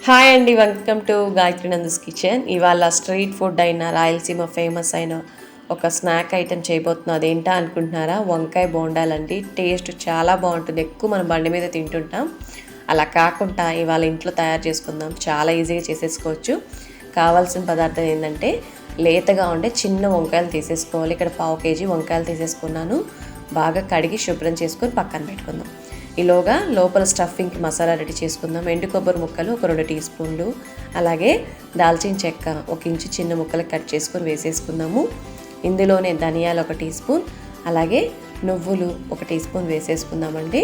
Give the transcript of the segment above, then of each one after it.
Hi అండి, welcome to Gayatri Nandu's kitchen. ఇవాళ street food అయిన రాయలసీమ ఫేమస్ అయిన ఒక స్నాక్ ఐటెం చేయబోతున్నాం. అదేంటా అనుకుంటున్నారా? వంకాయ బోండాలండి. టేస్ట్ చాలా బాగుంటుంది. ఎక్కువ మనం బండి మీద తింటుంటాం. అలా కాకుండా ఇవాళ ఇంట్లో తయారు చేసుకుందాం. చాలా ఈజీగా చేసేసుకోవచ్చు. కావాల్సిన పదార్థం ఏంటంటే లేతగా ఉండే చిన్న వంకాయలు తీసేసుకోవాలి. ఇక్కడ 1/2 kg వంకాయలు తీసేసుకున్నాను. బాగా కడిగి శుభ్రం చేసుకొని పక్కన పెట్టుకుందాం. ఈలోగా లోపల స్టఫింగ్కి మసాలా రెడీ చేసుకుందాం. ఎండు కొబ్బరి ముక్కలు ఒక 2 టీ స్పూన్లు, అలాగే దాల్చిన చెక్క 1 ఇంచు చిన్న ముక్కలు కట్ చేసుకొని వేసేసుకుందాము. ఇందులోనే ధనియాలు 1 టీ స్పూన్, అలాగే నువ్వులు 1 టీ స్పూన్ వేసేసుకుందామండి.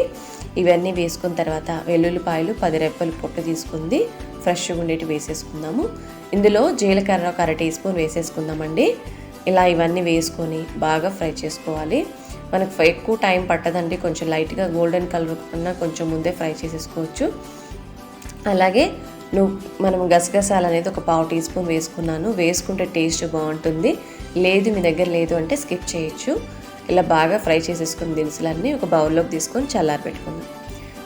ఇవన్నీ వేసుకున్న తర్వాత వెల్లుల్లిపాయలు 10 రెప్పలు పొట్టు తీసుకుంది ఫ్రెష్గా ఉండేటి వేసేసుకుందాము. ఇందులో జీలకర్ర 1 టీ స్పూన్ వేసేసుకుందామండి. ఇలా ఇవన్నీ వేసుకొని బాగా ఫ్రై చేసుకోవాలి. మనకు ఎక్కువ టైం పట్టదండి. కొంచెం లైట్గా గోల్డెన్ కలర్ కన్నా కొంచెం ముందే ఫ్రై చేసేసుకోవచ్చు. అలాగే మనం గసగసాలు అనేది ఒక 1/2 టీ స్పూన్ వేసుకున్నాను. వేసుకుంటే టేస్ట్ బాగుంటుంది. లేదు మీ దగ్గర లేదు అంటే స్కిప్ చేయొచ్చు. ఇలా బాగా ఫ్రై చేసేసుకున్న దినుసులన్నీ ఒక బౌల్లోకి తీసుకొని చల్లారి పెట్టుకుందాం.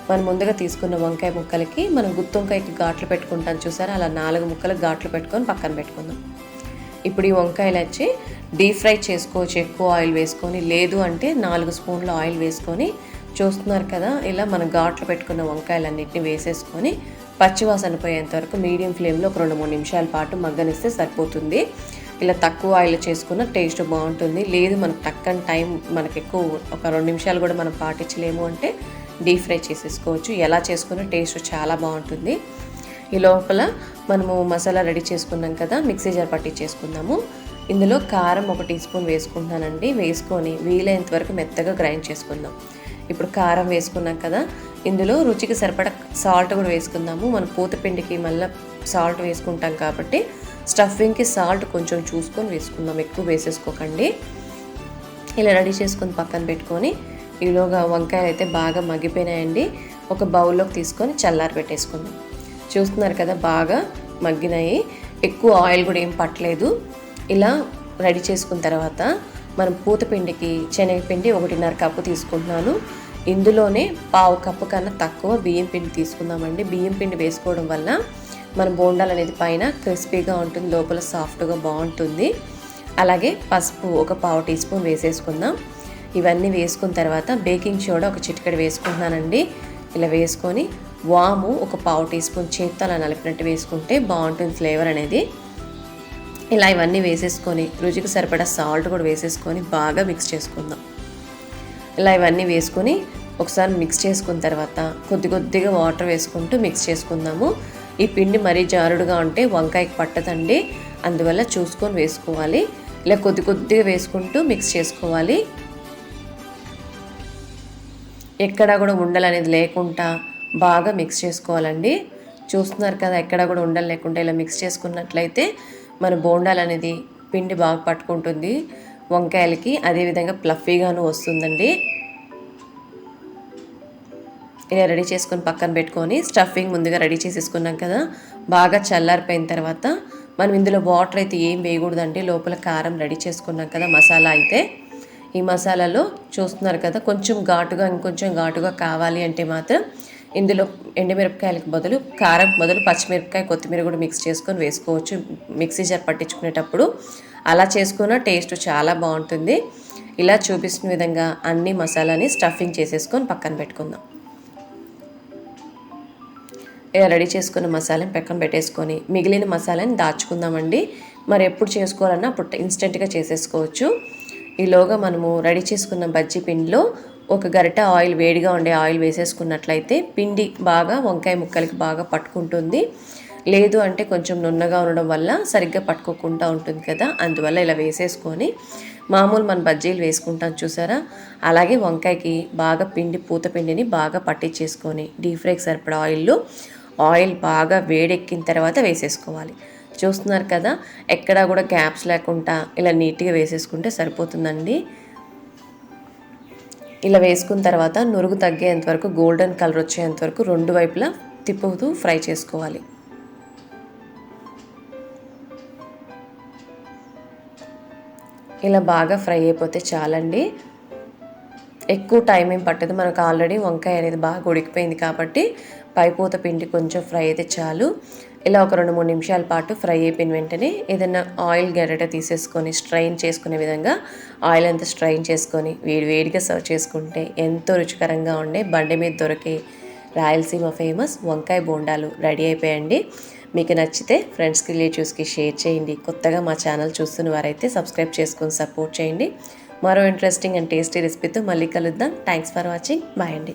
మనం ముందుగా తీసుకున్న వంకాయ ముక్కలకి మనం గుత్తి వంకాయకి ఘాట్లు పెట్టుకుంటాం చూసారా, అలా 4 ముక్కలకు ఘాట్లు పెట్టుకొని పక్కన పెట్టుకుందాం. ఇప్పుడు ఈ వంకాయలు వచ్చి డీప్ ఫ్రై చేసుకోవచ్చు ఎక్కువ ఆయిల్ వేసుకొని. లేదు అంటే 4 స్పూన్ల ఆయిల్ వేసుకొని, చూస్తున్నారు కదా ఇలా మనం ఘాట్లు పెట్టుకున్న వంకాయలన్నింటినీ వేసేసుకొని పచ్చివాసన పోయేంత వరకు మీడియం ఫ్లేమ్లో ఒక 2-3 నిమిషాల పాటు మగ్గనిస్తే సరిపోతుంది. ఇలా తక్కువ ఆయిల్ చేసుకున్న టేస్ట్ బాగుంటుంది. లేదు మనకు టక్కని టైం మనకు ఎక్కువ ఒక 2 నిమిషాలు కూడా మనం పాటించలేము అంటే డీప్ ఫ్రై చేసేసుకోవచ్చు. ఎలా చేసుకున్న టేస్ట్ చాలా బాగుంటుంది. ఈ లోపల మనము మసాలా రెడీ చేసుకున్నాం కదా, మిక్సీ జార్ పట్టించేసుకుందాము. ఇందులో కారం 1 టీ స్పూన్ వేసుకుంటున్నానండి. వేసుకొని వీలైనంత వరకు మెత్తగా గ్రైండ్ చేసుకుందాం. ఇప్పుడు కారం వేసుకున్నాం కదా, ఇందులో రుచికి సరిపడా సాల్ట్ కూడా వేసుకుందాము. మనం పూతపిండికి మళ్ళీ సాల్ట్ వేసుకుంటాం కాబట్టి స్టఫింగ్కి సాల్ట్ కొంచెం చూసుకొని వేసుకుందాం, ఎక్కువ వేసేసుకోకండి. ఇలా రెడీ చేసుకొని పక్కన పెట్టుకొని ఈలోగా వంకాయలు అయితే బాగా మగ్గిపోయినాయండి. ఒక బౌల్లోకి తీసుకొని చల్లారి పెట్టేసుకుందాం. చూస్తున్నారు కదా బాగా మగ్గినాయి. ఎక్కువ ఆయిల్ కూడా ఏం పట్టలేదు. ఇలా రెడీ చేసుకున్న తర్వాత మనం పూతపిండికి శనగపిండి 1.5 కప్పు తీసుకుంటున్నాను. ఇందులోనే 1/2 కప్పు కన్నా తక్కువ బియ్యం పిండి తీసుకుందామండి. బియ్యం పిండి వేసుకోవడం వల్ల మన బోండాలు అనేది పైన క్రిస్పీగా ఉంటుంది, లోపల సాఫ్ట్గా బాగుంటుంది. అలాగే పసుపు ఒక 1/2 టీ స్పూన్ వేసేసుకుందాం. ఇవన్నీ వేసుకున్న తర్వాత బేకింగ్ సోడా ఒక చిటికెడు వేసుకుంటున్నానండి. ఇలా వేసుకొని వాము ఒక 1/2 టీ స్పూన్ చేత్తో అలా నలిపినట్టు వేసుకుంటే బాగుంటుంది ఫ్లేవర్ అనేది. ఇలా ఇవన్నీ వేసేసుకొని రుచికి సరిపడా సాల్ట్ కూడా వేసేసుకొని బాగా మిక్స్ చేసుకుందాం. ఇలా ఇవన్నీ వేసుకొని ఒకసారి మిక్స్ చేసుకున్న తర్వాత కొద్దిగా వాటర్ వేసుకుంటూ మిక్స్ చేసుకుందాము. ఈ పిండి మరీ జారుడుగా ఉంటే వంకాయకి పట్టదండి, అందువల్ల చూసుకొని వేసుకోవాలి. ఇలా కొద్దిగా వేసుకుంటూ మిక్స్ చేసుకోవాలి. ఎక్కడా కూడా ఉండలు అనేది లేకుండా బాగా మిక్స్ చేసుకోవాలండి. చూస్తున్నారు కదా, ఎక్కడా కూడా ఉండలు లేకుండా ఇలా మిక్స్ చేసుకున్నట్లయితే మన బోండాలు అనేది పిండి బాగా పట్టుకుంటుంది వంకాయలకి, అదేవిధంగా ప్లఫీగాను వస్తుందండి. ఇలా రెడీ చేసుకొని పక్కన పెట్టుకొని స్టఫింగ్ ముందుగా రెడీ చేసేసుకున్నాం కదా, బాగా చల్లారిపోయిన తర్వాత మనం ఇందులో వాటర్ అయితే ఏం వేయకూడదండి. లోపల కారం రెడీ చేసుకున్నాం కదా మసాలా అయితే, ఈ మసాలాలో చూస్తున్నారు కదా కొంచెం ఘాటుగా ఇంకొంచెం ఘాటుగా కావాలి అంటే మాత్రం ఇందులో ఎండుమిరపకాయలకు బదులు కారం బదులు పచ్చిమిరపకాయ కొత్తిమీర కూడా మిక్స్ చేసుకొని వేసుకోవచ్చు మిక్సీ జార్ పట్టించుకునేటప్పుడు. అలా చేసుకున్న టేస్ట్ చాలా బాగుంటుంది. ఇలా చూపిస్తున్న విధంగా అన్ని మసాలాని స్టఫింగ్ చేసేసుకొని పక్కన పెట్టుకుందాం. ఇలా రెడీ చేసుకున్న మసాలాని పక్కన పెట్టేసుకొని మిగిలిన మసాలాని దాచుకుందామండి. మరి ఎప్పుడు చేసుకోవాలన్నా అప్పుడు ఇన్స్టెంట్గా చేసేసుకోవచ్చు. ఈలోగా మనము రెడీ చేసుకున్న బజ్జీ పిండిలో ఒక గరిట ఆయిల్, వేడిగా ఉండే ఆయిల్ వేసేసుకున్నట్లయితే పిండి బాగా వంకాయ ముక్కలకి బాగా పట్టుకుంటుంది. లేదు అంటే కొంచెం నున్నగా ఉండడం వల్ల సరిగ్గా పట్టుకోకుండా ఉంటుంది కదా, అందువల్ల ఇలా వేసేసుకొని మామూలు మన బజ్జీలు వేసుకుంటాం చూసారా, అలాగే వంకాయకి బాగా పూతపిండిని బాగా పట్టించేసుకొని డీప్ ఫ్రైకి సరిపడా ఆయిల్ బాగా వేడెక్కిన తర్వాత వేసేసుకోవాలి. చూస్తున్నారు కదా, ఎక్కడా కూడా గ్యాప్స్ లేకుండా ఇలా నీట్గా వేసేసుకుంటే సరిపోతుందండి. ఇలా వేసుకున్న తర్వాత నురుగు తగ్గేంత వరకు గోల్డెన్ కలర్ వచ్చేంత వరకు 2 వైపులా తిప్పుతూ ఫ్రై చేసుకోవాలి. ఇలా బాగా ఫ్రై అయిపోతే చాలండి. ఎక్కువ టైం ఏం పట్టదు, మనకు ఆల్రెడీ వంకాయ అనేది బాగా ఉడికిపోయింది కాబట్టి పైపూత పిండి కొంచెం ఫ్రై అయితే చాలు. ఇలా ఒక 2-3 నిమిషాల పాటు ఫ్రై అయిపోయిన వెంటనే ఏదైనా ఆయిల్ గరిటె తీసేసుకొని స్ట్రైన్ చేసుకునే విధంగా ఆయిల్ అంతా స్ట్రైన్ చేసుకొని వేడిగా సర్వ్ చేసుకుంటే ఎంతో రుచికరంగా ఉండే బండి మీద దొరికే రాయలసీమ ఫేమస్ వంకాయ బోండాలు రెడీ అయిపోయాయండి. మీకు నచ్చితే ఫ్రెండ్స్కి రిలేటివ్స్కి షేర్ చేయండి. కొత్తగా మా ఛానల్ చూస్తున్న వారైతే సబ్స్క్రైబ్ చేసుకొని సపోర్ట్ చేయండి. మరో ఇంట్రెస్టింగ్ అండ్ టేస్టీ రెసిపీతో మళ్ళీ కలుద్దాం. Thanks for watching. బాయ్ అండి.